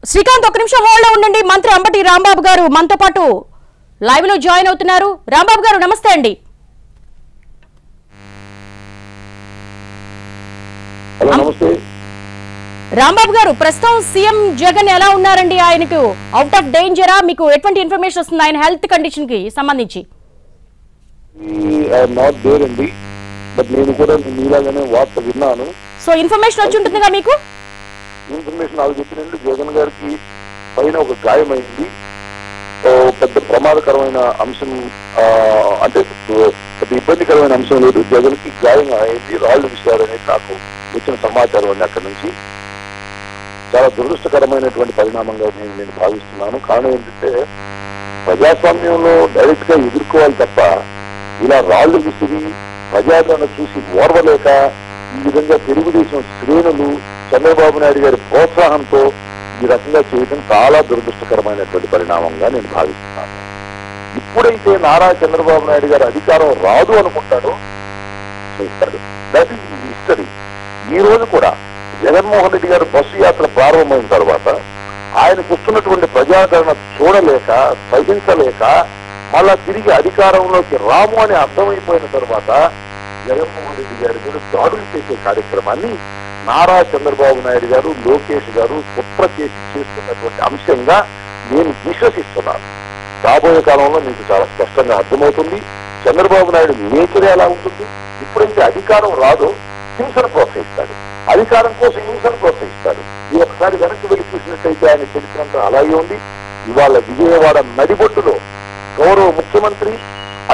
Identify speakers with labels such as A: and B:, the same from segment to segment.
A: శ్రీకాంత్ ఒక నిమిషం హోల్డ్ లో ఉండండి. మంత్రి అంబటి రాంబాబు గారు మనతో పాటు లైవ్ లో జాయిన్ అవుతున్నారు. రాంబాబు గారు నమస్తే అండి.
B: నమస్తే
A: రాంబాబు గారు, ప్రస్తుతం సీఎం జగన్ ఎలా ఉన్నారండి? ఆయనకు అవుట్ ఆఫ్ డేంజరా? మీకు ఎటువంటి ఇన్ఫర్మేషన్ వస్తుంది ఆయన హెల్త్ కండిషన్ కి సంబంధించి?
B: నాట్ దేర్ అండి, బట్ నేను కూడా మీలాగానే వార్త విన్నాను.
A: సో ఇన్ఫర్మేషన్ వచ్చి ఉంటుందిగా మీకు?
B: ఇన్ఫర్మేషన్ నాకు చెప్పినట్టు జగన్ గారికి పైన ఒక గాయమైంది. పెద్ద ప్రమాదకరమైన అంశం, అంటే పెద్ద ఇబ్బందికరమైన అంశం లేదు. జగన్ కి గాయం అయింది, రాళ్లు విషయాలనేది నాకు వచ్చిన సమాచారం అండి. అక్కడి నుంచి చాలా దురదృష్టకరమైనటువంటి పరిణామంగా నేను భావిస్తున్నాను. కారణం ఏంటంటే ప్రజాస్వామ్యంలో డైరెక్ట్ గా ఎదుర్కోవాలి తప్ప ఇలా రాళ్లు విసిరి ప్రజాదరణ చూసి ఓర్వలేక ఈ విధంగా తెలుగుదేశం శ్రేణులు చంద్రబాబు నాయుడు గారి ప్రోత్సాహంతో ఈ రకంగా చేయడం చాలా దురదృష్టకరమైనటువంటి పరిణామంగా నేను భావిస్తున్నాను. ఇప్పుడైతే నారా చంద్రబాబు నాయుడు గారు అధికారం రాదు అనుకుంటాడో చేస్తాడు. That is history. ఈ రోజు కూడా జగన్మోహన్ రెడ్డి గారు బస్సు యాత్ర ప్రారంభమైన తర్వాత ఆయనకు వస్తున్నటువంటి ప్రజాదరణ చూడలేక సహించలేక మళ్ళా తిరిగి అధికారంలోకి రాము అని అర్థమైపోయిన తర్వాత జగన్మోహన్ రెడ్డి గారి మీద దాడులు చేసే కార్యక్రమాన్ని నారా చంద్రబాబు నాయుడు గారు, లోకేష్ గారు కుట్ర చేసి చేస్తున్నటువంటి అంశంగా నేను విశ్వసిస్తున్నాను. రాబోయే కాలంలో మీకు చాలా స్పష్టంగా అర్థమవుతుంది చంద్రబాబు నాయుడు నేచర్ ఎలా ఉంటుంది. ఇప్పుడైతే అధికారం రాదో హింసను ప్రోత్సహిస్తాడు, అధికారం కోసం హింసను ప్రోత్సహిస్తాడు. ఈ ఒక్కసారి వెనక్కి వెళ్ళి చూసినట్టయితే ఆయన చరిత్రంత అలాగే ఉంది. ఇవాళ విజయవాడ నడిబొట్టులో గౌరవ ముఖ్యమంత్రి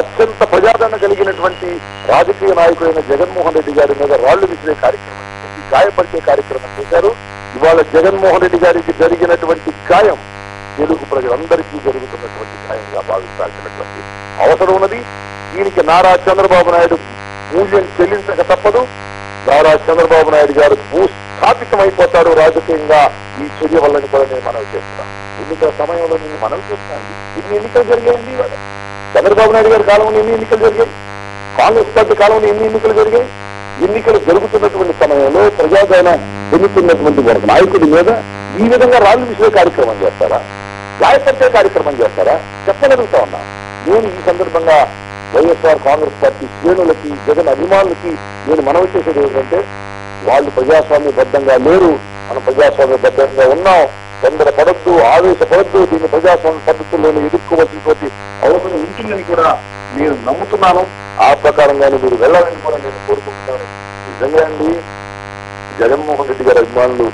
B: అత్యంత ప్రజాదరణ కలిగినటువంటి రాజకీయ నాయకుడైన జగన్మోహన్ రెడ్డి గారి మీద రాళ్లు విసిరే కార్యక్రమం, గాయపరిచే కార్యక్రమం చేశారు. ఇవాళ జగన్మోహన్ రెడ్డి గారికి జరిగినటువంటి గాయం తెలుగు ప్రజలందరికీ జరుగుతున్నటువంటి గాయంగా భావించాల్సినటువంటి అవసరం ఉన్నది. దీనికి నారా చంద్రబాబు నాయుడు మూల్యం చెల్లించక తప్పదు. నారా చంద్రబాబు నాయుడు గారు భూస్థాపితమైపోతారు రాజకీయంగా ఈ చర్య వల్లని కూడా నేను మనవి చేస్తున్నాను. ఎన్నికల సమయంలో నేను మనవి చేస్తున్నాను. ఎన్ని ఎన్నికలు జరిగాయండి ఇవాళ? చంద్రబాబు నాయుడు గారి కాలంలో ఎన్ని ఎన్నికలు జరిగాయి? కాంగ్రెస్ పార్టీ కాలంలో ఎన్ని ఎన్నికలు జరిగాయి? ఎన్నికలు జరుగుతున్నటువంటి సమయంలో ప్రజాదరణ పొందుతున్నటువంటి ఒక నాయకుడి మీద ఈ విధంగా రాళ్లు విసిరే కార్యక్రమం చేస్తారా? గాయపరిచే కార్యక్రమం చేస్తారా? చెప్పగలుగుతా ఉన్నా. నేను ఈ సందర్భంగా వైఎస్ఆర్ కాంగ్రెస్ పార్టీ శ్రేణులకి, జగన్ అభిమానులకి నేను మనవి చేసేది ఏమిటంటే వాళ్ళు ప్రజాస్వామ్యబద్ధంగా లేరు, మనం ప్రజాస్వామ్యబద్ధంగా ఉన్నాం. తొందరపడద్దు, ఆవేశపడద్దు. దీన్ని ప్రజాస్వామ్య పద్ధతుల్లోనే ఎదుర్కోవాల్సినటువంటి అవసరం ఉంటుందని కూడా నేను నమ్ముతున్నాను. ఆ ప్రకారంగానే మీరు వెళ్ళాలని కూడా నేను కోరుకుంటున్నాను. నిజంగా అండి జగన్మోహన్ రెడ్డి గారి అభిమానులు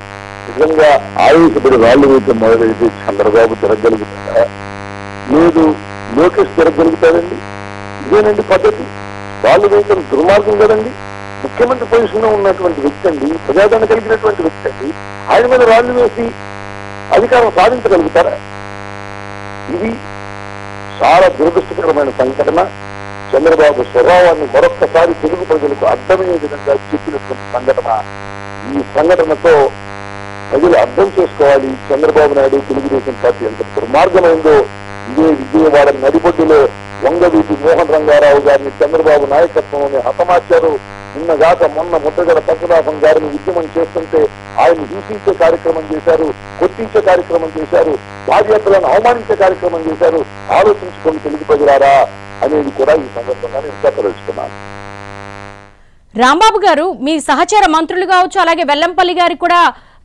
B: నిజంగా ఆవేశపడి రాళ్లు వేయటం మొదలైతే చంద్రబాబు తిరగలుగుతారా? లేదు, లోకేష్ తిరగలుగుతాడండి? ఇదేనండి పద్ధతి. రాళ్లు వేయటం దుర్మార్గం కదండి. ముఖ్యమంత్రి పొజిషన్ లో ఉన్నటువంటి వ్యక్తి అండి, ప్రజాదరణ కలిగినటువంటి వ్యక్తి అండి, ఆయన మీద రాళ్లు వేసి అధికారం సాధించగలుగుతారా? ఇది చాలా దురదృష్టకరమైన సంఘటన. చంద్రబాబు స్వభావాన్ని మరొక్కసారి తెలుగు ప్రజలకు అర్థమయ్యే విధంగా చెప్పినటువంటి సంఘటన. ఈ సంఘటనతో ప్రజలు అర్థం చేసుకోవాలి చంద్రబాబు నాయుడు తెలుగుదేశం పార్టీ ఎంత దుర్మార్గమైందో. ఇదే విజయవాడ నడిబొడ్డులో వంగవీటి మోహన్ రంగారావు గారిని చంద్రబాబు నాయకత్వంలోనే హతమార్చారు. నిన్నగాక మొన్న ముద్దగడ పద్మనాభం గారిని ఉద్యమం చేస్తుంటే ఆయన హింసించే కార్యక్రమం చేశారు, కొట్టించే కార్యక్రమం చేశారు, బాధ్యతలను అవమానించే కార్యక్రమం చేశారు. ఆలోచించుకొని తెలుగు ప్రజలారా అనేది కూడా ఈ సందర్భంగా నేను చెప్పదలుచుకున్నాను.
A: రాంబాబు గారు, మీ సహచర మంత్రులు కావచ్చు, అలాగే వెల్లంపల్లి గారికి కూడా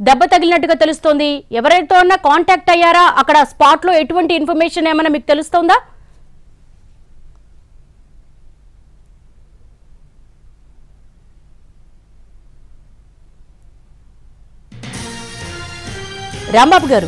A: దెబ్బ తగిలినట్టుగా తెలుస్తోంది. ఎవరైతే అన్నా కాంటాక్ట్ అయ్యారా? అక్కడ స్పాట్ లో ఎటువంటి ఇన్ఫర్మేషన్ ఏమైనా మీకు తెలుస్తోందా? రాంబాబు గారు